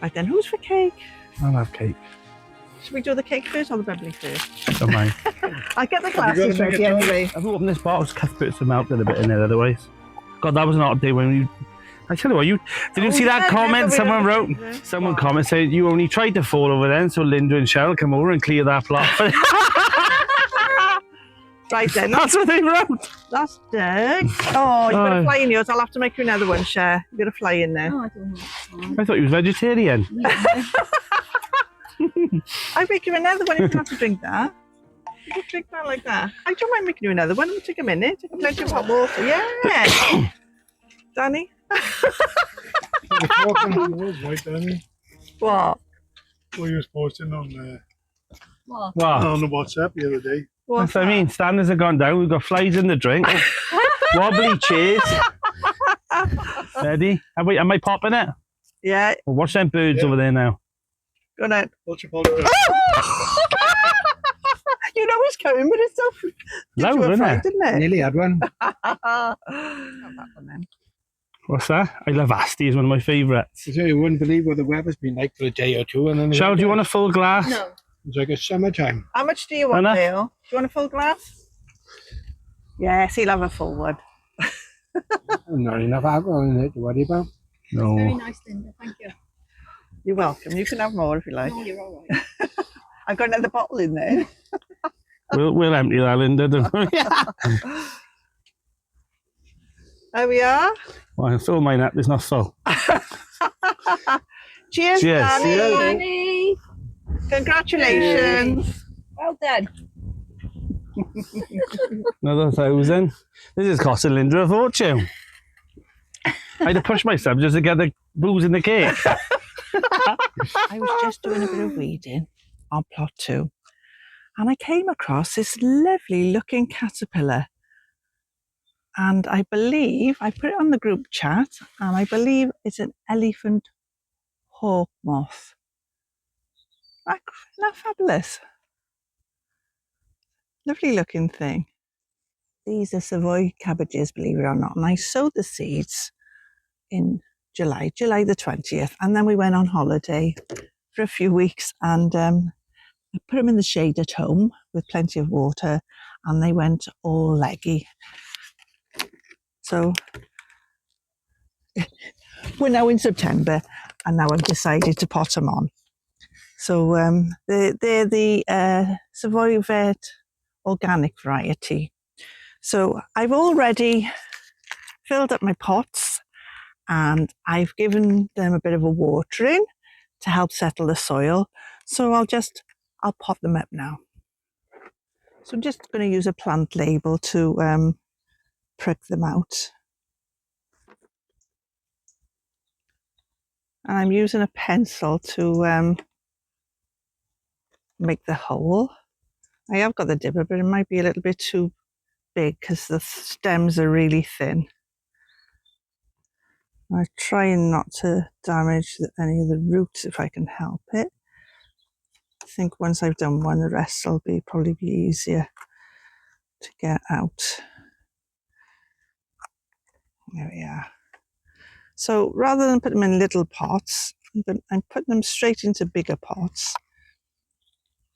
Right then, who's for cake? I'll have cake. Should we do the cake first or the bubbly first? Don't mind. I'll get the glasses ready anyway. I've opened this box, put some milk in a bit in there otherwise. God, that was an odd day when you... I tell you what, did you see that comment someone wrote? Someone commented saying you only tried to fall over then, so Linda and Cheryl come over and clear that plot. Right then. That's what they wrote. That's Doug. Oh, you've got a fly in yours. I'll have to make you another one, Cher. You've got a fly in there. Oh, I don't know. I thought you was vegetarian. I'll make you another one. You don't have to drink that. You can drink that like that. I don't mind making you another one. It'll take a minute. Take plenty of hot water. Yeah. Danny? Right, Danny. What? What you was posting on What? on the WhatsApp the other day. That's what I mean. Standards have gone down. We've got flies in the drink. Wobbly chairs. Ready? Am I popping it? Yeah. Well, watch them birds over there now. Go on. What's your policy? You know it's coming, but it's so... Loud, isn't it? Didn't it? Nearly had one. Not that one then. What's that? I love Asti. It's one of my favourites. You wouldn't believe what the weather's been like for a day or two. And then Cheryl, do you want a full glass? No. It's like a summertime. How much do you want, Enough? Dale? Do you want a full glass? Yes, he'll have a full one. Not enough alcohol in it to worry about. No. Very nice, Linda. Thank you. You're welcome. You can have more if you like. No, you're all right. I've got another bottle in there. We'll empty that, Linda. Don't we? There we are. Well, I'll fill mine up. It's not full. Cheers, Cheers. Danny. Cheers. Danny. Congratulations. Well done. Another 1,000. This is costing Linda a fortune. I had to push myself just to get the booze in the cake. I was just doing a bit of weeding on plot 2 and I came across this lovely looking caterpillar, and I believe I put it on the group chat, and I believe it's an elephant hawk moth. Isn't that fabulous? Lovely looking thing. These are Savoy cabbages, believe it or not, and I sowed the seeds in July the 20th, and then we went on holiday for a few weeks, and I put them in the shade at home with plenty of water, and they went all leggy. So we're now in September, and now I've decided to pot them on. So they're the Savoy Vet organic variety. So I've already filled up my pots, and I've given them a bit of a watering to help settle the soil. So I'll pot them up now. So I'm just going to use a plant label to prick them out. And I'm using a pencil to make the hole. I have got the dibber, but it might be a little bit too big because the stems are really thin. I'm trying not to damage any of the roots if I can help it. I think once I've done one, the rest will probably be easier to get out. There we are. So rather than put them in little pots, I'm putting them straight into bigger pots.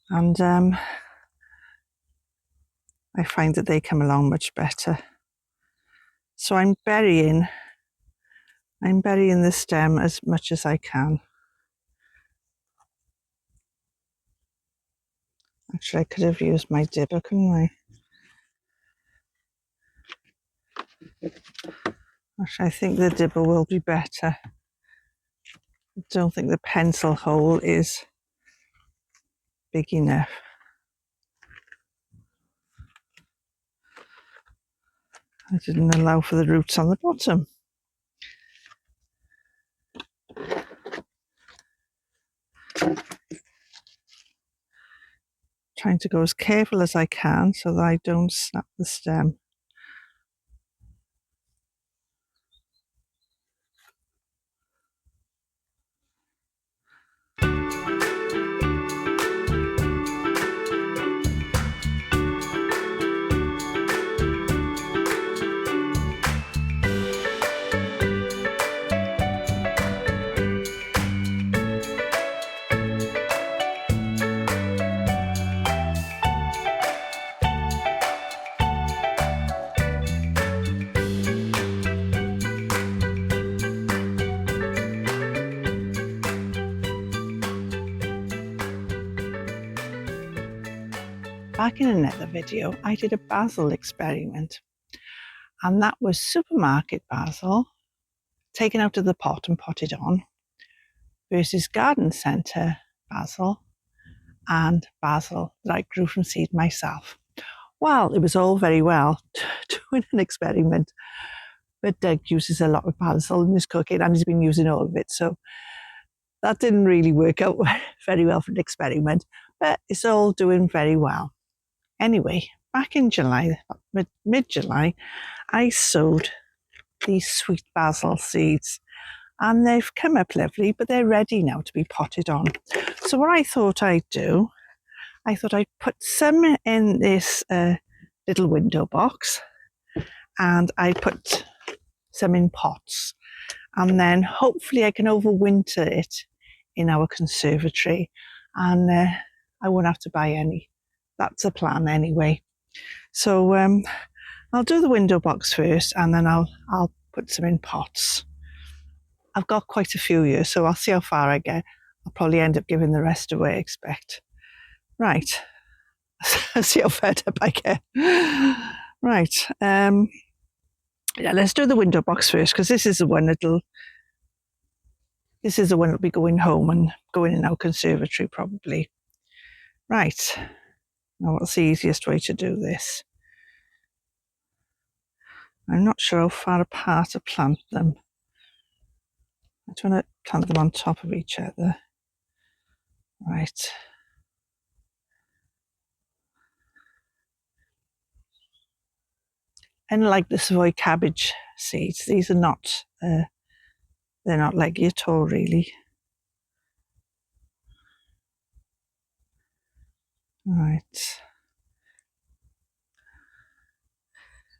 And I find that they come along much better. So I'm burying the stem as much as I can. Actually, I could have used my dibber, couldn't I? Actually, I think the dibber will be better. I don't think the pencil hole is big enough. I didn't allow for the roots on the bottom. Trying to go as careful as I can so that I don't snap the stem. back in another video, I did a basil experiment, and that was supermarket basil taken out of the pot and potted on versus garden centre basil and basil that I grew from seed myself. Well, it was all very well doing an experiment, but Doug uses a lot of basil in his cooking and he's been using all of it, so that didn't really work out very well for an experiment, but it's all doing very well. Anyway, back in July, mid-July, I sowed these sweet basil seeds and they've come up lovely, but they're ready now to be potted on. So what I thought I'd do, I thought I'd put some in this little window box and I put some in pots, and then hopefully I can overwinter it in our conservatory and I won't have to buy any. That's the plan anyway. So I'll do the window box first and then I'll put some in pots. I've got quite a few here, so I'll see how far I get. I'll probably end up giving the rest away, I expect. Right, see how fed up I get. Right, yeah, let's do the window box first, because this is the one that'll be going home and going in our conservatory probably. Right, now what's the easiest way to do this? I'm not sure how far apart to plant them. I just want to plant them on top of each other. Right. And like the savoy cabbage seeds, these are not, they're not leggy at all really. Right.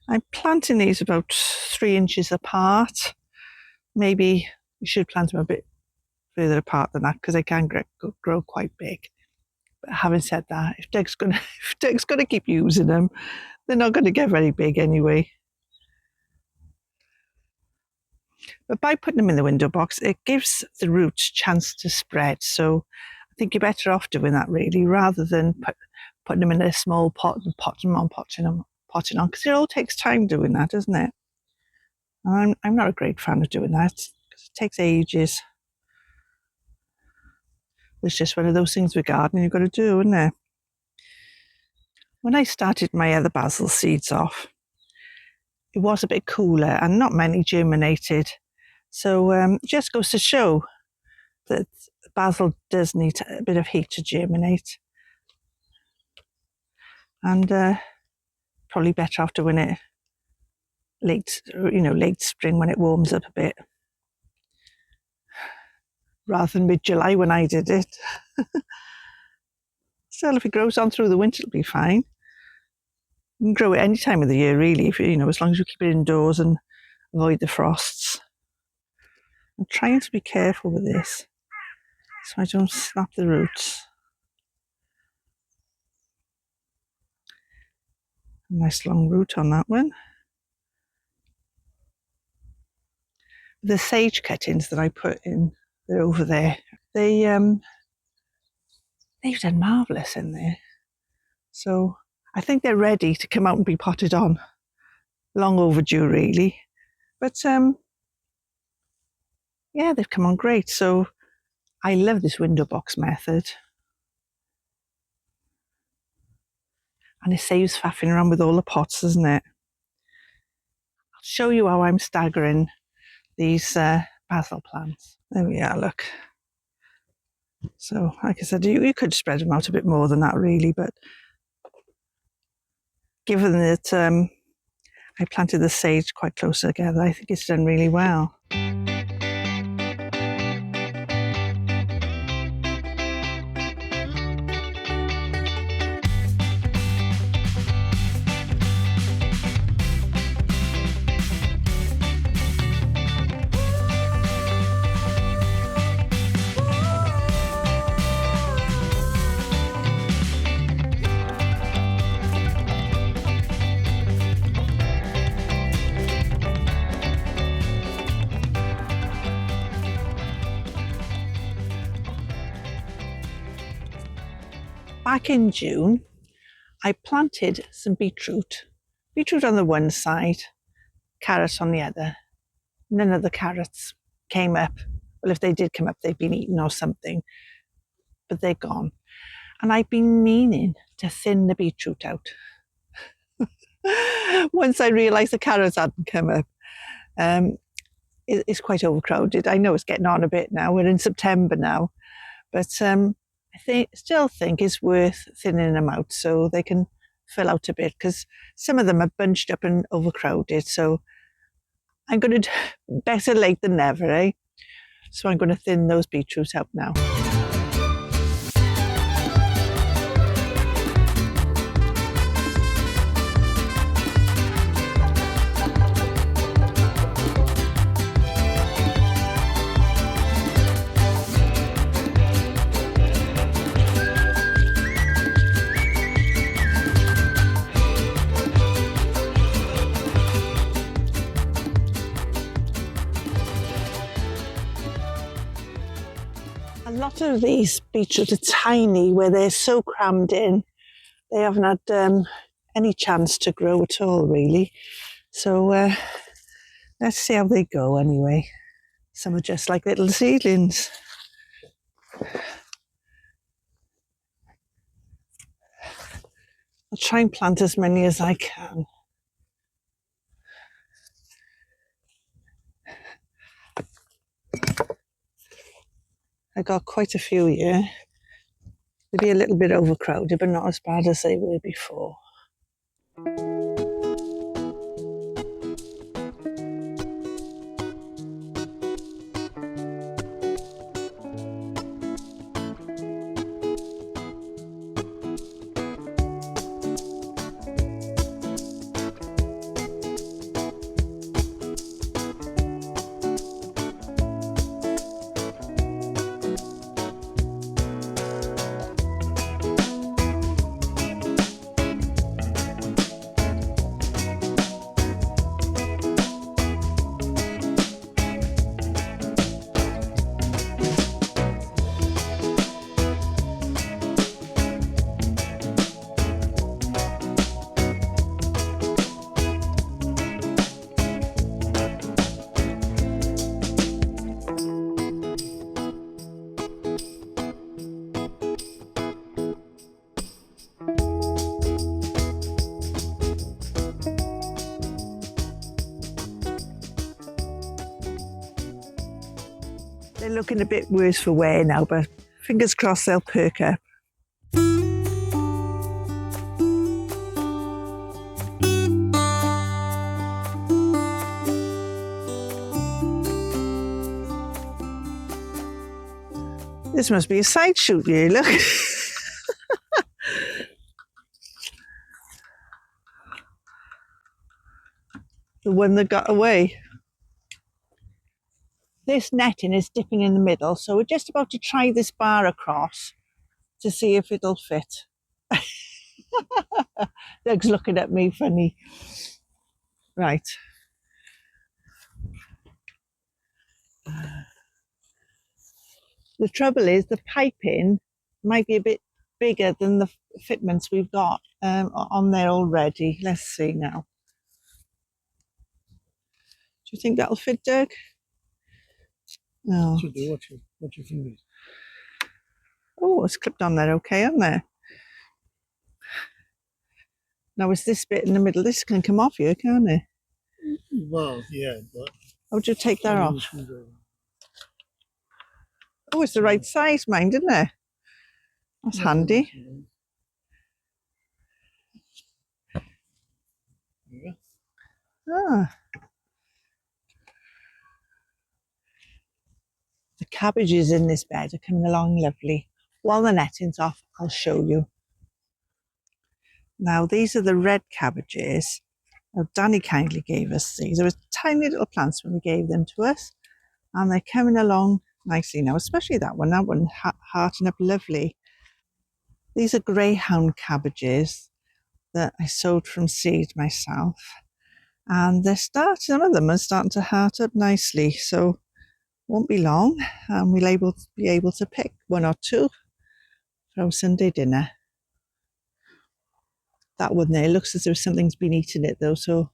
I'm planting these about 3 inches apart. Maybe you should plant them a bit further apart than that because they can grow quite big. But having said that, if Doug's gonna keep using them, they're not going to get very big anyway. But by putting them in the window box, it gives the roots a chance to spread. So I think you're better off doing that really, rather than putting them in a small pot and potting on, because it all takes time doing that, doesn't it? And I'm not a great fan of doing that because it takes ages. It's just one of those things with gardening you've got to do, isn't it? When I started my other basil seeds off, it was a bit cooler and not many germinated. So it just goes to show that basil does need a bit of heat to germinate. And probably better off doing it late spring when it warms up a bit, rather than mid-July when I did it. Still, if it grows on through the winter, it'll be fine. You can grow it any time of the year, really, if as long as you keep it indoors and avoid the frosts. I'm trying to be careful with this so I don't snap the roots. A nice long root on that one. The sage cuttings that I put in, they're over there. They've done marvellous in there. So I think they're ready to come out and be potted on. Long overdue, really. But yeah, they've come on great. So I love this window box method. And it saves faffing around with all the pots, doesn't it? I'll show you how I'm staggering these basil plants. There we are, look. So, like I said, you could spread them out a bit more than that, really, but given that I planted the sage quite close together, I think it's done really well. Back in June, I planted some beetroot. Beetroot on the one side, carrots on the other. None of the carrots came up. Well, if they did come up, they'd been eaten or something, but they're gone. And I've been meaning to thin the beetroot out. Once I realised the carrots hadn't come up. It's quite overcrowded. I know it's getting on a bit now. We're in September now. But I still think it's worth thinning them out so they can fill out a bit, because some of them are bunched up and overcrowded. So I'm going to, better late than never, eh? So I'm going to thin those beetroots out now. A lot of these beetroot are tiny, where they're so crammed in. They haven't had any chance to grow at all, really. So let's see how they go anyway. Some are just like little seedlings. I'll try and plant as many as I can. I got quite a few here. Maybe a little bit overcrowded, but not as bad as they were before. They're looking a bit worse for wear now, but fingers crossed they'll perk up. This must be a side shoot here, look. The one that got away. This netting is dipping in the middle, so we're just about to try this bar across to see if it'll fit. Doug's looking at me funny. Right. The trouble is the piping might be a bit bigger than the fitments we've got on there already. Let's see now. Do you think that'll fit, Doug? No. Should do. What you think? Oh, it's clipped on there okay, hasn't there? Now it's this bit in the middle. This can come off here, can't it? Well, yeah, but How would you take that off? Oh, it's the right size, mine, didn't it? That's handy. Yeah. Ah. The cabbages in this bed are coming along lovely. While the netting's off, I'll show you. Now, these are the red cabbages. Now, Danny kindly gave us these. They were tiny little plants when he gave them to us. And they're coming along nicely now, especially that one. That one hearting up lovely. These are Greathound cabbages that I sowed from seed myself. And they're some of them are starting to heart up nicely. So won't be long, and we'll be able to pick one or two for our Sunday dinner. that one there. It looks as if something's been eating it though, so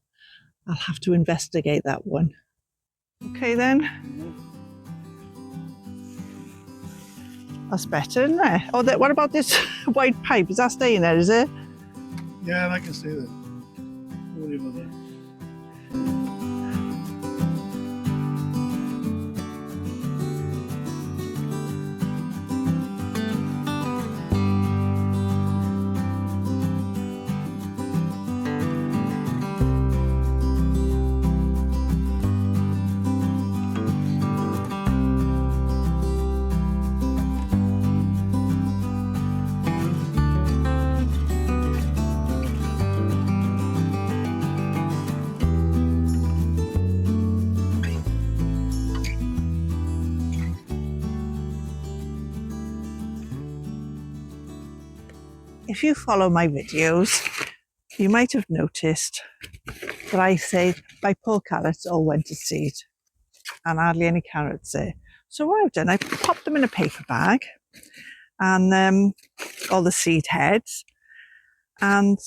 I'll have to investigate that one. Okay then. That's better, isn't it? Oh, what about this white pipe? Is that staying there, is it? Yeah, I can see that. Don't worry about that. If you follow my videos, you might have noticed that I say my poor carrots all went to seed and hardly any carrots there. So what I've done, I popped them in a paper bag and all the seed heads, and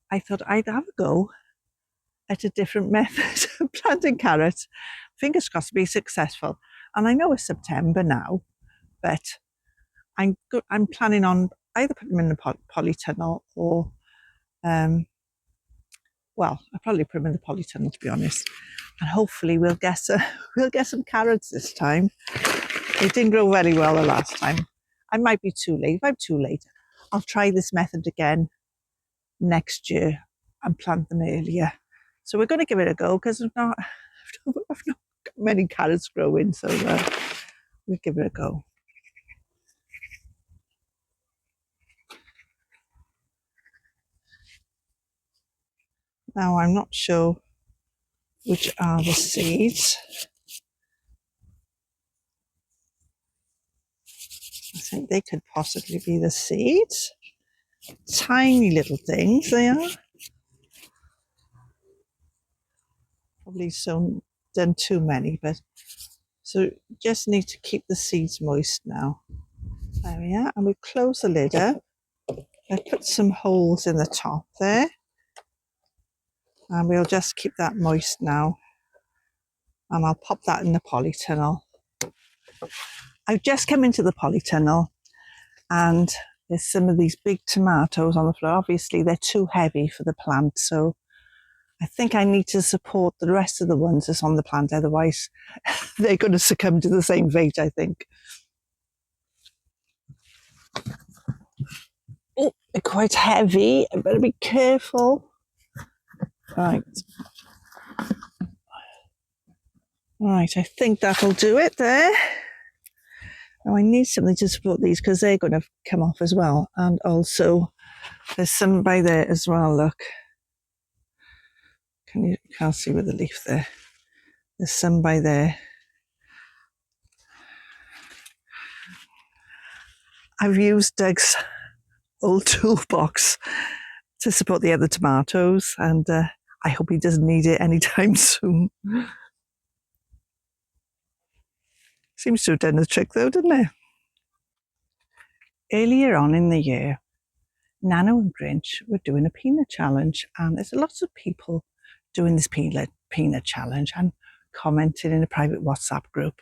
I thought I'd have a go at a different method of planting carrots. Fingers crossed to be successful. And I know it's September now, but I'm planning on either putting them in the polytunnel or, well, I'll probably put them in the polytunnel to be honest. And hopefully we'll get some carrots this time. It didn't grow very well the last time. I might be too late. If I'm too late, I'll try this method again next year and plant them earlier. So we're going to give it a go because I've not got many carrots growing, so we'll give it a go. Now I'm not sure which are the seeds. I think they could possibly be the seeds. Tiny little things they are. Probably done too many, but so just need to keep the seeds moist now. There we are, and we close the lid up. I put some holes in the top there, and we'll just keep that moist now. And I'll pop that in the polytunnel. I've just come into the polytunnel, and there's some of these big tomatoes on the floor. Obviously, they're too heavy for the plant, so I think I need to support the rest of the ones that's on the plant, otherwise they're going to succumb to the same fate, I think. Oh, they're quite heavy. I better be careful. Right. Right, I think that'll do it there. Now I need something to support these because they're going to come off as well. And also there's some by there as well, look. Can't see with the leaf there. There's some by there. I've used Doug's old toolbox to support the other tomatoes, and I hope he doesn't need it anytime soon. Seems to have done the trick though, didn't it? Earlier on in the year, Nano and Grinch were doing a peanut challenge, and there's lots of people doing this peanut challenge and commenting in a private WhatsApp group.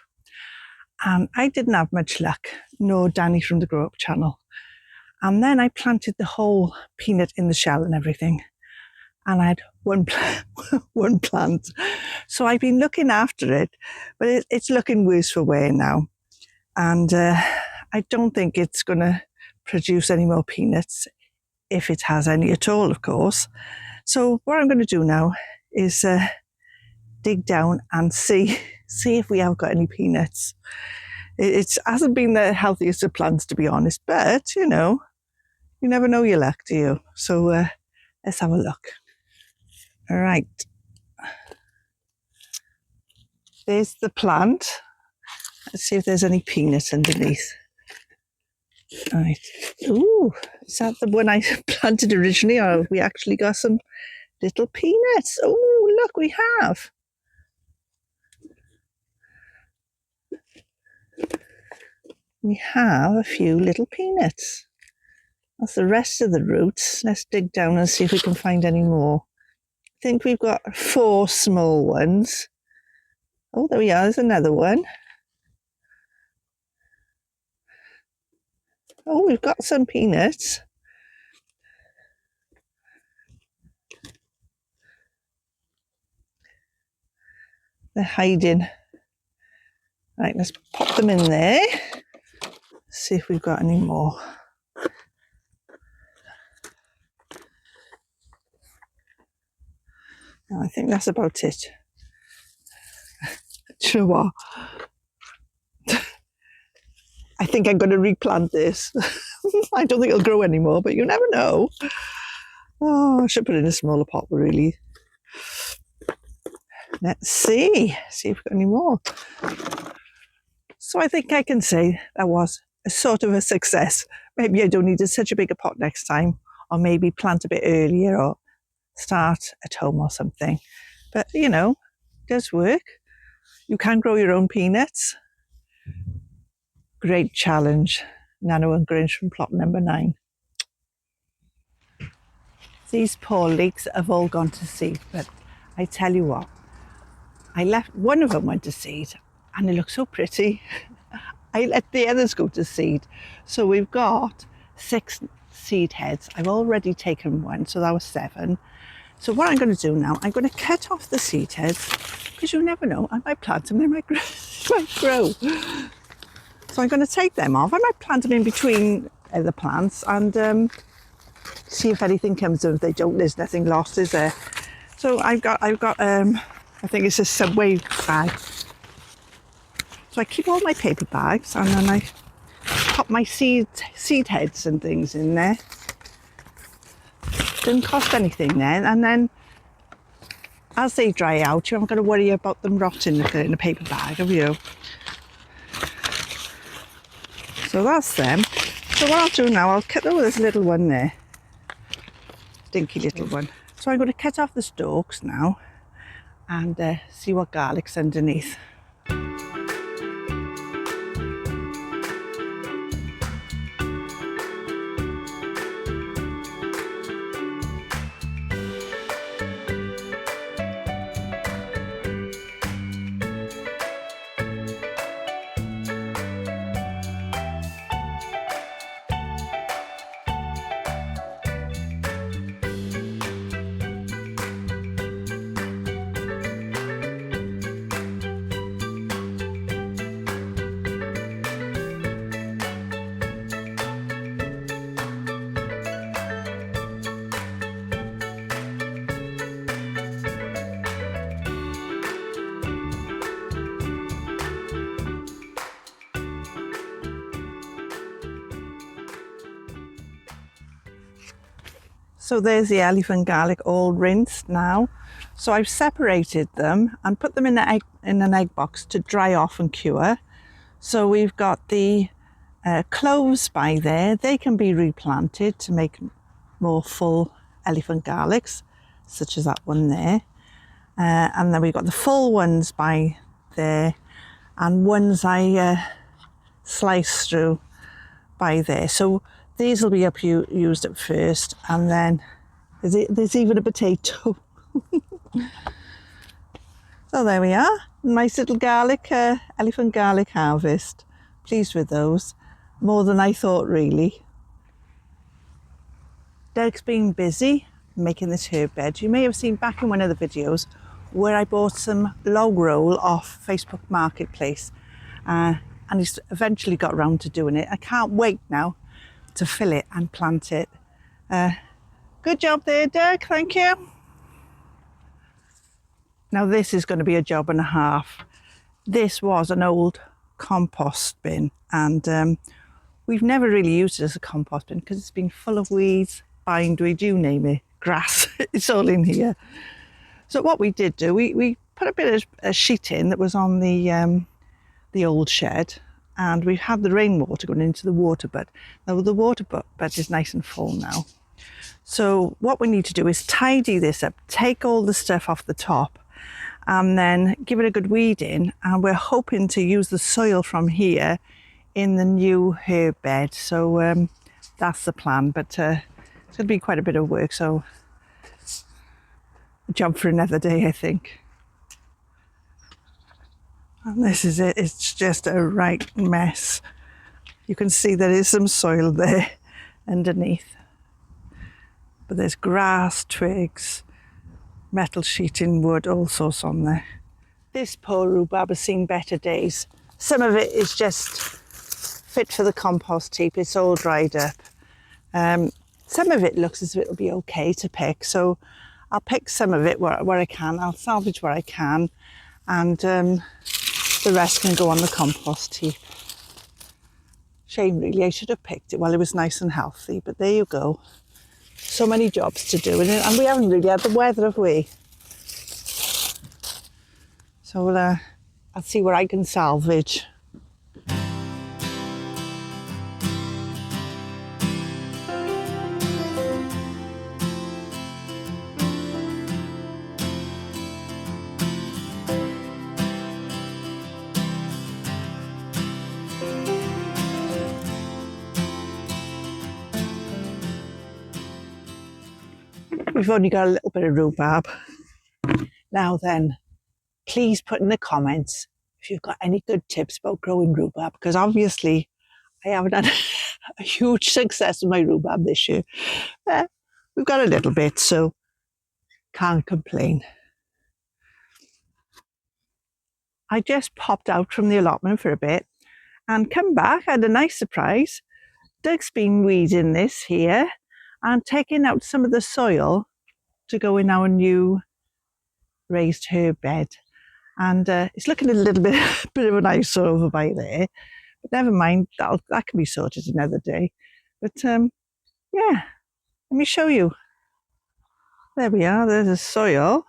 And I didn't have much luck, nor Danny from the Grow Up channel. And then I planted the whole peanut in the shell and everything. And I had one plant. So I've been looking after it, but it's looking worse for wear now. And I don't think it's going to produce any more peanuts, if it has any at all, of course. So what I'm going to do now is dig down and see if we have got any peanuts. It hasn't been the healthiest of plants, to be honest, but, you know, you never know your luck, do you? So let's have a look. All right. There's the plant. Let's see if there's any peanuts underneath. All right. Ooh, is that the one I planted originally, or have we actually got some little peanuts? Oh, look, we have. We have a few little peanuts. That's the rest of the roots. Let's dig down and see if we can find any more. I think we've got 4 small ones. Oh, there we are. There's another one. Oh, we've got some peanuts. They're hiding. Right, let's pop them in there. See if we've got any more. No, I think that's about it. Do you know what? I think I'm going to replant this. I don't think it'll grow anymore, but you never know. Oh, I should put it in a smaller pot, really. Let's see if we've got any more. So I think I can say that was a sort of a success. Maybe I don't need such a big a pot next time, or maybe plant a bit earlier or start at home or something. But, you know, it does work. You can grow your own peanuts. Great challenge. Nano and Grinch from plot number 9. These poor leeks have all gone to seed, but I tell you what, I left one of them went to seed and it looked so pretty. I let the others go to seed. So we've got 6 seed heads. I've already taken one, so that was 7. So what I'm going to do now, I'm going to cut off the seed heads, because you never know, I might plant them, they might grow. So I'm going to take them off. I might plant them in between the plants and see if anything comes of. If they don't, there's nothing lost, is there? So I've got I think it's a Savoy bag. So I keep all my paper bags and then I pop my seed heads and things in there. Didn't cost anything then. And then as they dry out, you're not going to worry about them rotting in a paper bag, have you? So that's them. So what I'll do now, I'll cut over this little one there. Dinky little one. So I'm going to cut off the stalks now and see what garlic's underneath. So there's the elephant garlic all rinsed now. So I've separated them and put them in an egg box to dry off and cure. So we've got the cloves by there. They can be replanted to make more full elephant garlics, such as that one there. And then we've got the full ones by there and ones I slice through by there. So these will be used at first, and then there's even a potato. So there we are, nice little garlic, elephant garlic harvest. Pleased with those, more than I thought really. Derek's been busy making this herb bed. You may have seen back in one of the videos where I bought some log roll off Facebook Marketplace, and he's eventually got around to doing it. I can't wait now to fill it and plant it. Good job there, Derek, thank you. Now this is going to be a job and a half. This was an old compost bin and we've never really used it as a compost bin because it's been full of weeds, bindweed, you name it, grass, it's all in here. So what we did do, we put a bit of a sheet in that was on the old shed, and we've had the rainwater going into the water butt. Now the water butt is nice and full now. So what we need to do is tidy this up, take all the stuff off the top and then give it a good weed in, and we're hoping to use the soil from here in the new herb bed. So that's the plan, but it's going to be quite a bit of work, so a job for another day, I think. And this is it. It's just a right mess. You can see there is some soil there underneath, but there's grass, twigs, metal sheeting, wood, all sorts on there. This poor rhubarb has seen better days. Some of it is just fit for the compost heap. It's all dried up. Some of it looks as if it'll be okay to pick, so I'll pick some of it where I can. I'll salvage where I can, and the rest can go on the compost heap. Shame really, I should have picked it while it was nice and healthy, but there you go. So many jobs to do, and we haven't really had the weather, have we? So I'll see what I can salvage. We've only got a little bit of rhubarb. Now then, please put in the comments if you've got any good tips about growing rhubarb, because obviously I haven't had a huge success with my rhubarb this year. We've got a little bit, so can't complain. I just popped out from the allotment for a bit and come back. I had a nice surprise. Doug's been weeding this here and taking out some of the soil to go in our new raised herb bed. And it's looking a little bit of an eyesore over by there, but never mind, that can be sorted another day. But yeah, let me show you. There we are, there's the soil,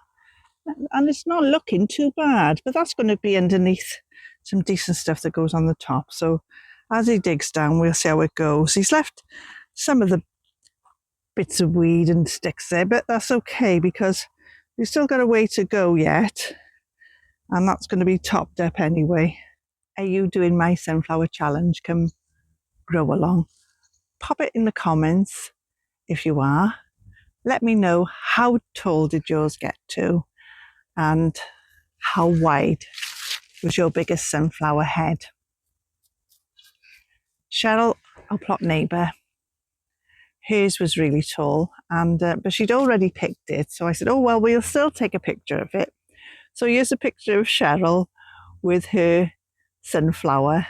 and it's not looking too bad, but that's going to be underneath some decent stuff that goes on the top. So as he digs down, we'll see how it goes. He's left some of the bits of weed and sticks there, but that's okay because we've still got a way to go yet, and that's going to be topped up anyway. Are you doing my sunflower challenge? Come grow along. Pop it in the comments if you are. Let me know how tall did yours get to and how wide was your biggest sunflower head. Cheryl, our plot neighbour, hers was really tall, and but she'd already picked it, so I said, oh well, we'll still take a picture of it. So here's a picture of Cheryl with her sunflower,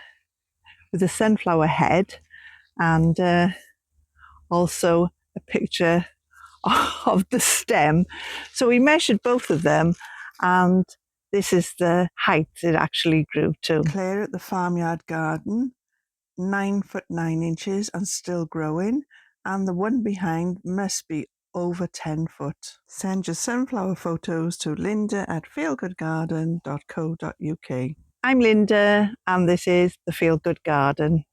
with a sunflower head, and also a picture of the stem. So we measured both of them, and this is the height it actually grew to. Claire at the farmyard garden, 9 foot 9 inches and still growing, and the one behind must be over 10 foot. Send your sunflower photos to linda@feelgoodgarden.co.uk. I'm Linda, and this is the Feel Good Garden.